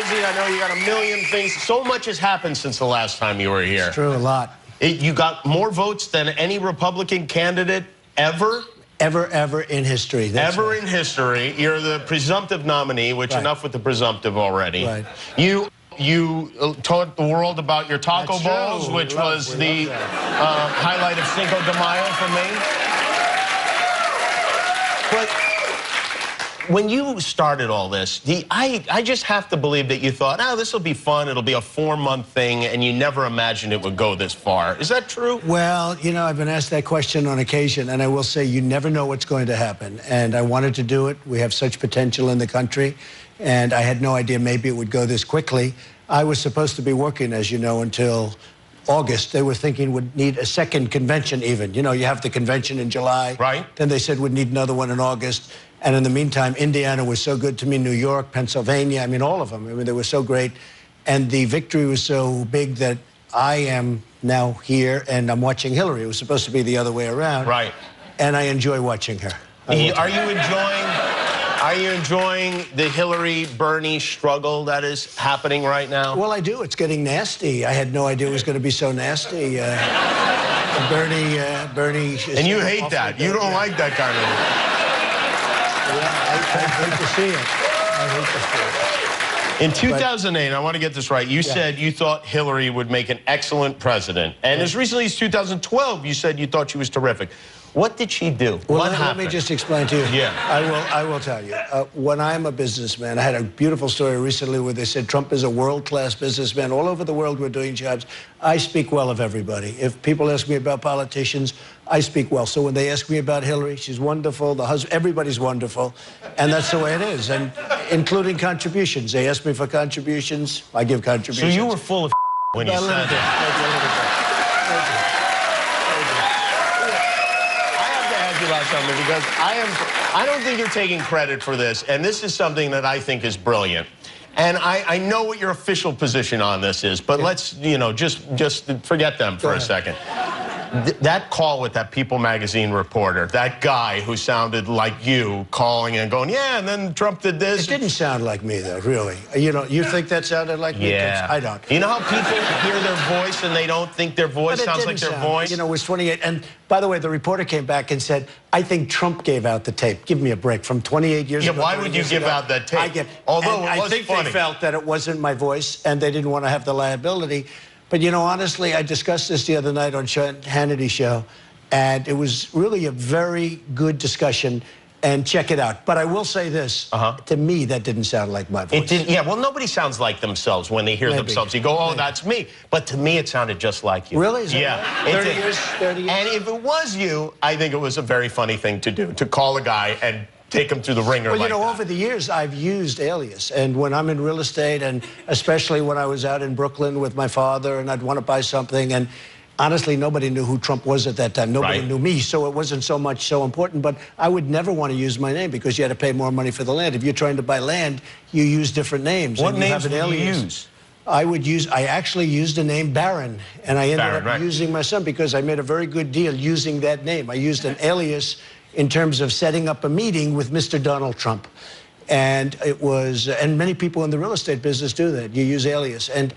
busy. I know you got a million things. So much has happened since the last time you were here. It's true, a lot. You got more votes than any Republican candidate ever? Ever in history. Ever right. In history. You're the presumptive nominee, which right. Enough with the presumptive already. Right. You taught the world about your taco That's balls, true. which was the highlight of Cinco de Mayo for me. But when you started all this, I just have to believe that you thought, oh, this will be fun, it'll be a 4-month thing, and you never imagined it would go this far. Is that true? Well, you know, I've been asked that question on occasion, and I will say you never know what's going to happen. And I wanted to do it. We have such potential in the country, and I had no idea maybe it would go this quickly. I was supposed to be working, as you know, until August. They were thinking would need a second convention even. You know, you have the convention in July. Right. Then they said would need another one in August. And in the meantime, Indiana was so good to me, New York, Pennsylvania, I mean, all of them. I mean, they were so great. And the victory was so big that I am now here and I'm watching Hillary. It was supposed to be the other way around. Right. And I enjoy watching her. Are you enjoying the Hillary-Bernie struggle that is happening right now? Well, I do. It's getting nasty. I had no idea it was going to be so nasty. Bernie and you hate that. You don't like that kind of... Yeah, I hate to see it. I hate to see it. In 2008, I want to get this right, you said you thought Hillary would make an excellent president. And as recently as 2012, you said you thought she was terrific. What did she do? Well, what happened? Let me just explain to you. Yeah. I will tell you. When I'm a businessman, I had a beautiful story recently where they said Trump is a world-class businessman. All over the world we're doing jobs. I speak well of everybody. If people ask me about politicians, I speak well. So when they ask me about Hillary, she's wonderful. The husband, everybody's wonderful. And that's the way it is, and including contributions. They ask me for contributions, I give contributions. So you were full of when you said that. About something because I don't think you're taking credit for this, and this is something that I think is brilliant. And I know what your official position on this is, but let's, you know, just forget them for a second. That call with that People magazine reporter, that guy who sounded like you calling and going, yeah, and then Trump did this. It didn't sound like me, though, really. You know, you think that sounded like me? Yeah. I don't. You know how people hear their voice and they don't think their voice sounds like their voice? You know, it was 28. And by the way, the reporter came back and said, I think Trump gave out the tape. Give me a break. From 28 years ago. Yeah, why would you give out that tape? Although I think they felt that it wasn't my voice and they didn't want to have the liability. But, you know, honestly, I discussed this the other night on Hannity's show, and it was really a very good discussion, and check it out. But I will say this, to me, that didn't sound like my voice. It didn't, yeah, well, nobody sounds like themselves when they hear themselves. You go, oh, that's me. But to me, it sounded just like you. Really? Is that right? 30 years? 30 years? And if it was you, I think it was a very funny thing to do, to call a guy and take him through the ringer. Well, you know, over the years, I've used Alias. And when I'm in real estate, and especially when I was out in Brooklyn with my father, and I'd want to buy something, and honestly, nobody knew who Trump was at that time. Nobody knew me, so it wasn't so important. But I would never want to use my name because you had to pay more money for the land. If you're trying to buy land, you use different names. What names would you use? I actually used the name Barron, and I ended up using my son because I made a very good deal using that name. I used an alias in terms of setting up a meeting with Mr. Donald Trump. And it was, and many people in the real estate business do that. You use alias, and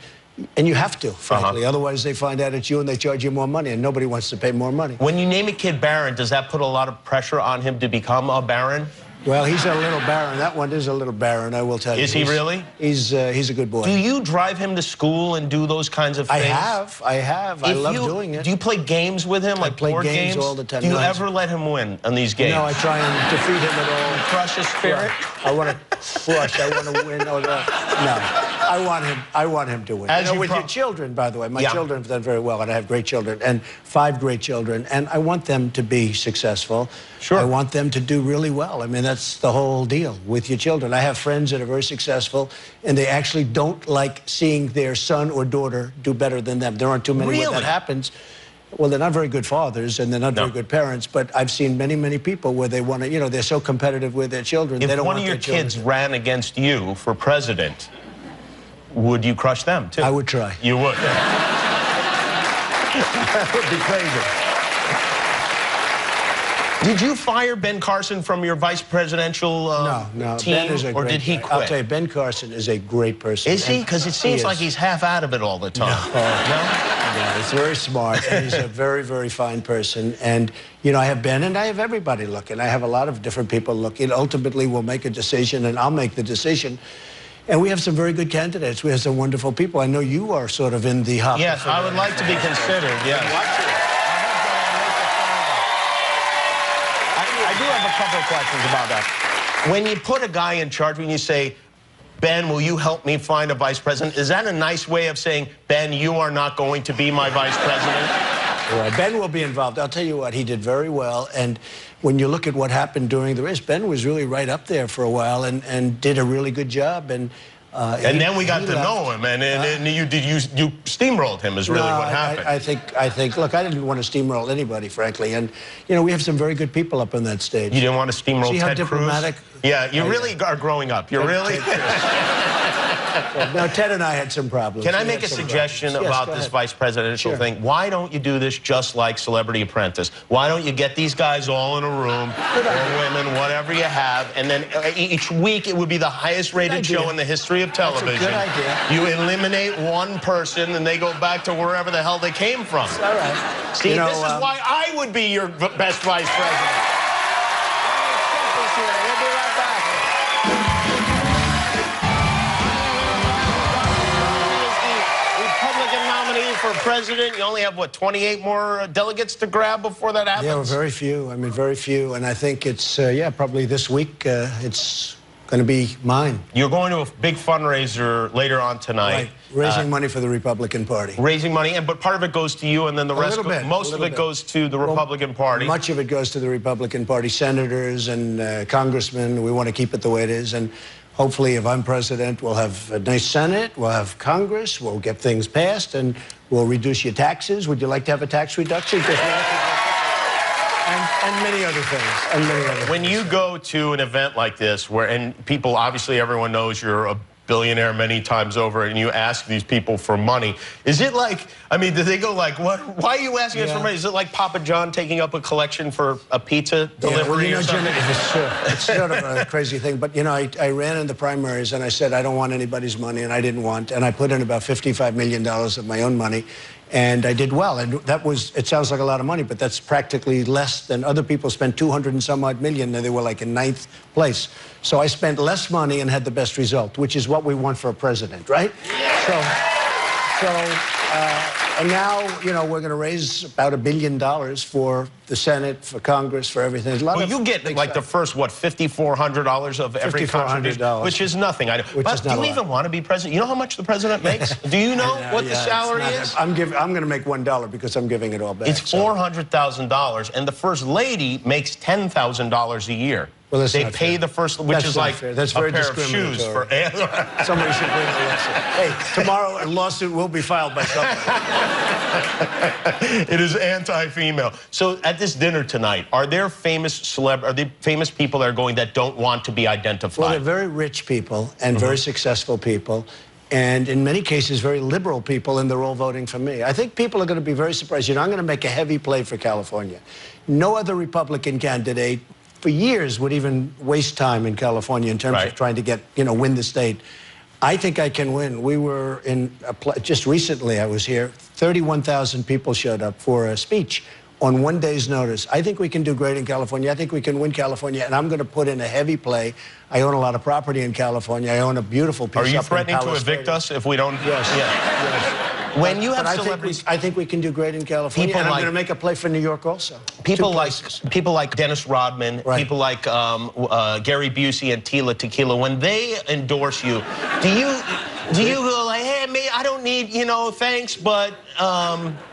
you have to, frankly. Otherwise, they find out it's you and they charge you more money, and nobody wants to pay more money. When you name a kid Barron, does that put a lot of pressure on him to become a Baron? Well, he's a little Baron. That one is a little Baron, I will tell you. Is he really? He's a good boy. Do you drive him to school and do those kinds of things? I have. I love doing it. Do you play games with him, like board games? All the time. Do you ever let him win on these games? No, I try and defeat him at all. Crush his spirit? I want to crush. I want to win. No. I want him to win. As with your children, by the way. My children have done very well, and I have great children, and 5 great children, and I want them to be successful. Sure. I want them to do really well. I mean, that's the whole deal with your children. I have friends that are very successful, and they actually don't like seeing their son or daughter do better than them. There aren't too many where that happens. Well, they're not very good fathers, and they're not very good parents, but I've seen many, many people where they want to, you know, they're so competitive with their children. If they don't one want of your kids ran against you for president, would you crush them, too? I would try. You would? That would be crazy. Did you fire Ben Carson from your vice presidential team, Ben is a or great did he guy. quit? I'll tell you, Ben Carson is a great person. Is he? Because it seems like he's half out of it all the time. No, he's very smart, and he's a very, very fine person. And, you know, I have Ben, and I have everybody looking. I have a lot of different people looking. Ultimately, we'll make a decision, and I'll make the decision. And we have some very good candidates. We have some wonderful people. I know you are sort of in the hopper. Yes, I would like to be considered, yes. I do have a couple of questions about that. When you put a guy in charge, when you say, Ben, will you help me find a vice president? Is that a nice way of saying, Ben, you are not going to be my vice president? Well, Ben will be involved. I'll tell you what, he did very well. And when you look at what happened during the race, Ben was really right up there for a while and did a really good job. And then we got to know him, and you steamrolled him is really what happened. I think, look, I didn't want to steamroll anybody, frankly. And, you know, we have some very good people up on that stage. You didn't want to steamroll See how Ted diplomatic? Cruz? Yeah, you really are growing up. You're really... No, Ted and I had some problems. Can I make a suggestion about this vice presidential thing? Why don't you do this just like Celebrity Apprentice? Why don't you get these guys all in a room, or women, whatever you have, and then each week it would be the highest rated show in the history of television. That's a good idea. You eliminate one person and they go back to wherever the hell they came from. All right. See, this is why I would be your best vice president. We'll be right back. For president, you only have, what, 28 more delegates to grab before that happens? Yeah, well, very few. I mean, very few. And I think it's, yeah, probably this week it's going to be mine. You're going to a big fundraiser later on tonight. Right. Raising money for the Republican Party. Raising money, but part of it goes to you, and then the rest, most of it goes to the Republican Party. Much of it goes to the Republican Party, senators and congressmen. We want to keep it the way it is. And hopefully, if I'm president, we'll have a nice Senate, we'll have Congress, we'll get things passed, and we'll reduce your taxes. Would you like to have a tax reduction? And many other things. When you go to an event like this, and people, obviously everyone knows you're a billionaire many times over, and you ask these people for money, is it like, I mean, do they go like, what? Why are you asking us for money? Is it like Papa John taking up a collection for a pizza delivery well, you know, or something? Jimmy, it's sort of a crazy thing, but, you know, I ran in the primaries, and I said I don't want anybody's money, and I didn't want, and I put in about $55 million of my own money, and I did well. And that was, it sounds like a lot of money, but that's practically less than other people spent 200 and some odd million, and they were like in 9th place. So I spent less money and had the best result, which is what we want for a president, right? And now, you know, we're going to raise about $1 billion for the Senate, for Congress, for everything. There's a lot of you get like the first, what, $5,400 of every contribution, which is nothing. But do you even want to be president? You know how much the president makes? Do you know what the salary is? I'm going to make $1 because I'm giving it all back. It's $400,000, and the first lady makes $10,000 a year. Well, they pay the first, which is like a pair of shoes for. Somebody should bring a lawsuit. Hey, tomorrow a lawsuit will be filed by somebody. It is anti-female. So at this dinner tonight, are there famous people that are going that don't want to be identified? Well, they're very rich people and very successful people. And in many cases, very liberal people, and they're all voting for me. I think people are going to be very surprised. You know, I'm going to make a heavy play for California. No other Republican candidate for years would even waste time in California in terms of trying to get, you know, win the state. I think I can win. We were in, just recently I was here, 31,000 people showed up for a speech on one day's notice. I think we can do great in California. I think we can win California, and I'm going to put in a heavy play. I own a lot of property in California. I own a beautiful piece. Are you threatening to evict us if we don't? Yes. Yes. When you have celebrities, I think we can do great in California, and I'm going to make a play for New York also. People like Dennis Rodman, people like Gary Busey and Tila Tequila. When they endorse you, do you go like, hey, I don't need, you know, thanks, but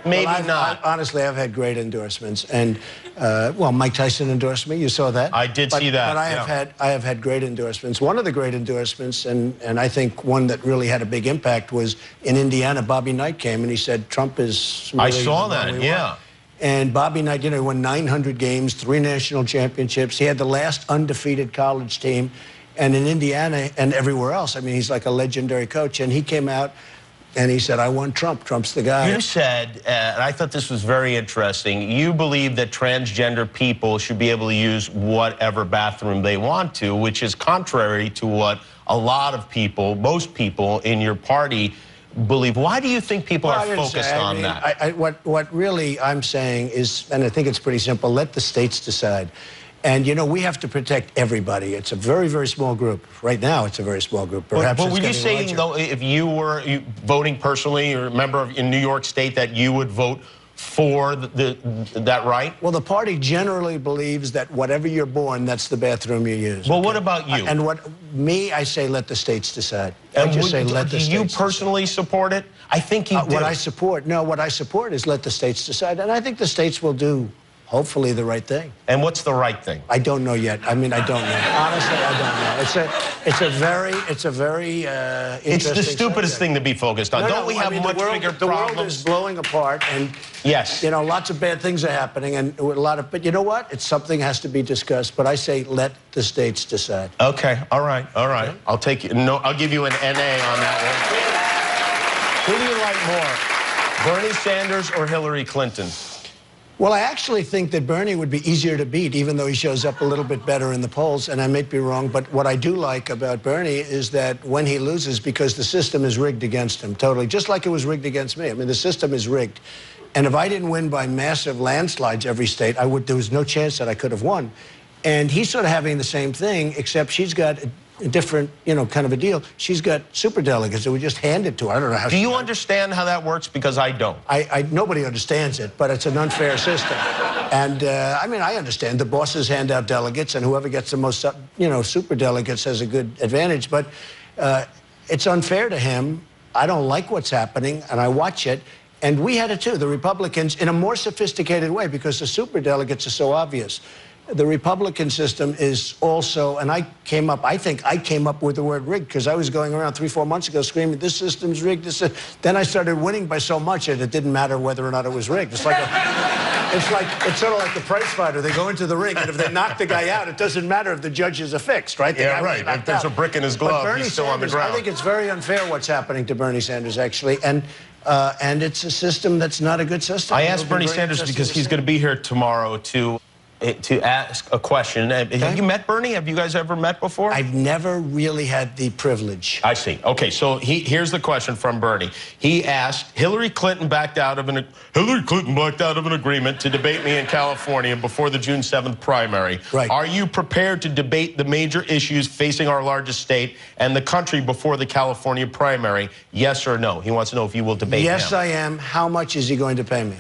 maybe not? Honestly, I've had great endorsements, and well, Mike Tyson endorsed me. You saw that. I did see that. But I have had great endorsements. One of the great endorsements, and I think one that really had a big impact, was in Indiana. Bobby Knight came and he said, Trump is really, I saw that, yeah. And Bobby Knight, you know, won 900 games, 3 national championships. He had the last undefeated college team. And in Indiana and everywhere else, I mean, he's like a legendary coach. And he came out And he said, I want Trump. Trump's the guy. You said, and I thought this was very interesting, you believe that transgender people should be able to use whatever bathroom they want to, which is contrary to what a lot of people, most people in your party believe. Why do you think people are focused on that? What really I'm saying is, and I think it's pretty simple, let the states decide. And, you know, we have to protect everybody. It's a very, very small group. Right now, it's a very small group. Perhaps but were you saying, though, if you were voting personally or a member in New York State, that you would vote for that right? Well, the party generally believes that whatever you're born, that's the bathroom you use. Well, what about you? And I say let the states decide. I just say let the states decide. Do you personally support it? I think you do. What I support is let the states decide. And I think the states will do, hopefully, the right thing. And what's the right thing? I don't know yet. I mean, I don't know. Honestly, I don't know. It's a very interesting It's the stupidest thing to be focused on. Don't we have much bigger problems? The world is blowing apart, and yes, you know, lots of bad things are happening, and but you know what? It's something has to be discussed. But I say let the states decide. Okay. All right. All right. Okay. I'll take you. No, I'll give you an NA on that one. Who do you like more, Bernie Sanders or Hillary Clinton? Well, I actually think that Bernie would be easier to beat, even though he shows up a little bit better in the polls, and I may be wrong, but what I do like about Bernie is that when he loses, because the system is rigged against him, totally, just like it was rigged against me. I mean, the system is rigged. And if I didn't win by massive landslides every state, there was no chance that I could have won. And he's sort of having the same thing, except she's got a different, you know, kind of a deal. She's got superdelegates that we just handed to her. I don't know how. Do you understand how that works? Because I don't. Nobody understands it, but it's an unfair system. And I mean, I understand the bosses hand out delegates, and whoever gets the most, you know, superdelegates has a good advantage. But it's unfair to him. I don't like what's happening, and I watch it. And we had it too, the Republicans, in a more sophisticated way, because the superdelegates are so obvious. The Republican system is also, and I think I came up with the word rigged, because I was going around 3-4 months ago screaming, this system's rigged. Then I started winning by so much that it didn't matter whether or not it was rigged. It's sort of like the prize fighter. They go into the ring, and if they knock the guy out, it doesn't matter if the judges are fixed, right? Yeah, right. If there's a brick in his glove, he's still on the ground. I think it's very unfair what's happening to Bernie Sanders, actually, and it's a system that's not a good system. I asked Bernie Sanders because he's going to be here tomorrow to ask a question. Okay. Have you met Bernie? Have you guys ever met before? I've never really had the privilege. I see. Okay, so here's the question from Bernie. He asked, Hillary Clinton backed out of an agreement to debate me in California before the June 7th primary. Right. Are you prepared to debate the major issues facing our largest state and the country before the California primary? Yes or no? He wants to know if you will debate him. Yes, I am. How much is he going to pay me?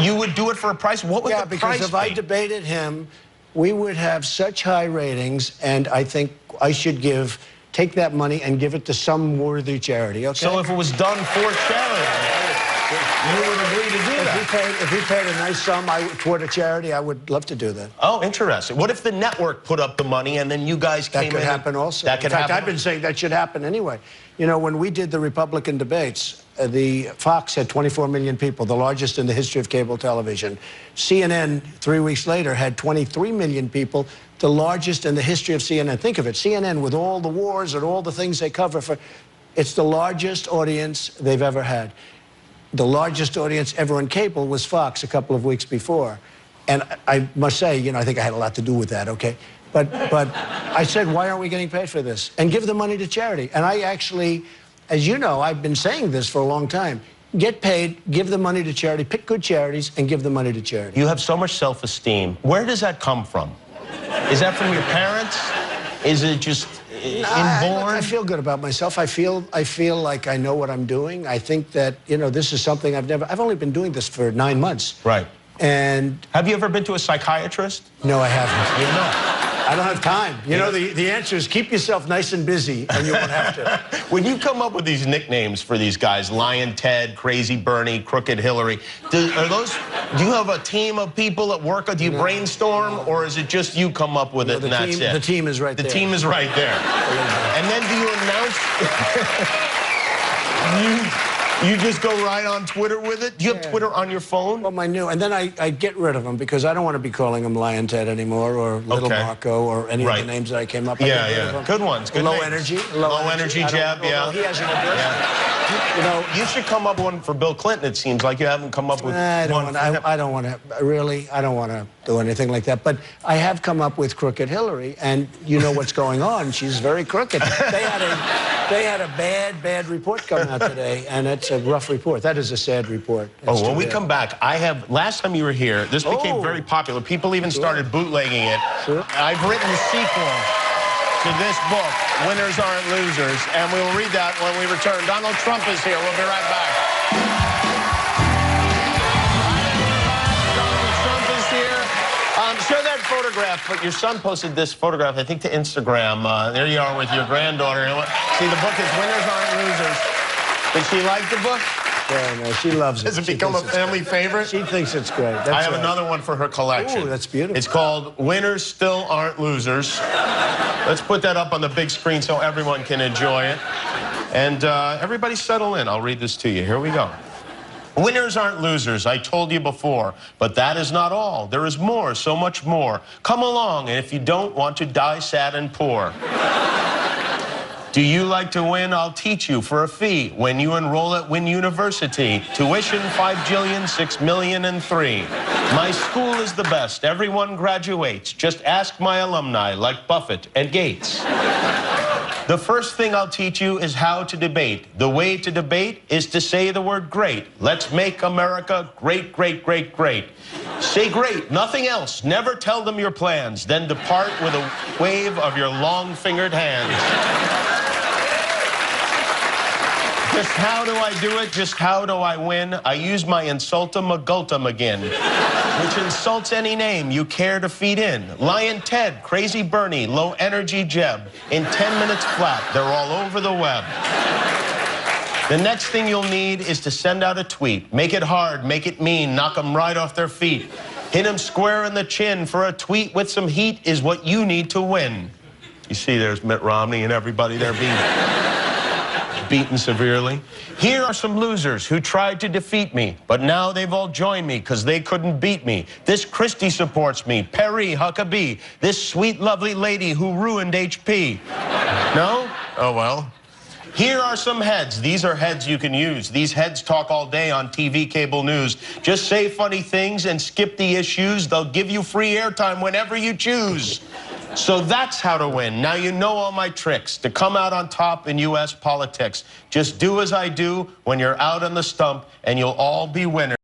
You would do it for a price? What would the price be? Yeah, because if I debated him, we would have such high ratings, and I think I should take that money and give it to some worthy charity, okay? So if it was done for charity, you would agree to do that? If he paid a nice sum toward a charity, I would love to do that. Oh, interesting. What if the network put up the money and then you guys came in? That could happen also. That could happen? In fact, I've been saying that should happen anyway. You know, when we did the Republican debates, the Fox had 24 million people, the largest in the history of cable television. CNN, 3 weeks later, had 23 million people, the largest in the history of CNN. Think of it, CNN with all the wars and all the things they cover. It's the largest audience they've ever had. The largest audience ever on cable was Fox a couple of weeks before. And I must say, you know, I think I had a lot to do with that, okay? But I said, why aren't we getting paid for this? And give the money to charity. And I actually, as you know, I've been saying this for a long time. Get paid, give the money to charity, pick good charities, and give the money to charity. You have so much self-esteem. Where does that come from? Is that from your parents? Is it just inborn? I feel good about myself. I feel like I know what I'm doing. I think that, you know, this is something I've only been doing this for 9 months. Right. And have you ever been to a psychiatrist? No, I haven't. You know. I don't have time. You know, the answer is keep yourself nice and busy, and you won't have to. When you come up with these nicknames for these guys, Lion Ted, Crazy Bernie, Crooked Hillary, do you have a team of people at work? Do you brainstorm, or is it just you come up with it and that's it? The team is right there. The team is right there. And then do you announce... You just go right on Twitter with it? Do you have Twitter on your phone? Well, my new, and then I get rid of them because I don't want to be calling him Lion Ted anymore or Little Marco or any of the names that I came up with. Yeah. Good ones. Good low names. energy. Low energy Jeb, He hasn't addressed You know, you should come up with one for Bill Clinton. It seems like you haven't come up with one. I don't want to, really, I don't want to do anything like that. But I have come up with Crooked Hillary, and you know what's going on. She's very crooked. They had a bad report come out today, and it's a rough report. That is a sad report. When we come back, last time you were here, this became very popular. People even started bootlegging it. I've written a sequel to this book, Winners Aren't Losers, and we will read that when we return. Donald Trump is here. We'll be right back. Donald Trump is here. Show that photograph, but your son posted this photograph, I think, to Instagram. There you are with your granddaughter. See, the book is Winners Aren't Losers. Did she like the book? Yeah, no, she loves it. Has it become a family favorite? She thinks it's great. I have another one for her collection. Ooh, that's beautiful. It's called Winners Still Aren't Losers. Let's put that up on the big screen so everyone can enjoy it. And everybody settle in. I'll read this to you. Here we go. Winners aren't losers, I told you before, but that is not all. There is more, so much more. Come along, and if you don't want to die sad and poor. Do you like to win? I'll teach you for a fee when you enroll at Wynn University. Tuition $5,000,000,6,000,003. My school is the best. Everyone graduates. Just ask my alumni like Buffett and Gates. The first thing I'll teach you is how to debate. The way to debate is to say the word great. Let's make America great, great, great, great. Say great, nothing else. Never tell them your plans. Then depart with a wave of your long-fingered hands. Just how do I do it? Just how do I win? I use my insultum agultum again, which insults any name you care to feed in. Lion Ted, Crazy Bernie, Low Energy Jeb. In 10 minutes flat, they're all over the web. The next thing you'll need is to send out a tweet. Make it hard, make it mean, knock them right off their feet. Hit them square in the chin, for a tweet with some heat is what you need to win. You see, there's Mitt Romney and everybody there beaten severely. Here are some losers who tried to defeat me, but now they've all joined me because they couldn't beat me. This Christie supports me, Perry Huckabee, this sweet, lovely lady who ruined HP. No? Oh, well. Here are some heads. These are heads you can use. These heads talk all day on TV, cable news. Just say funny things and skip the issues. They'll give you free airtime whenever you choose. So that's how to win. Now you know all my tricks to come out on top in U.S. politics. Just do as I do when you're out on the stump, and you'll all be winners.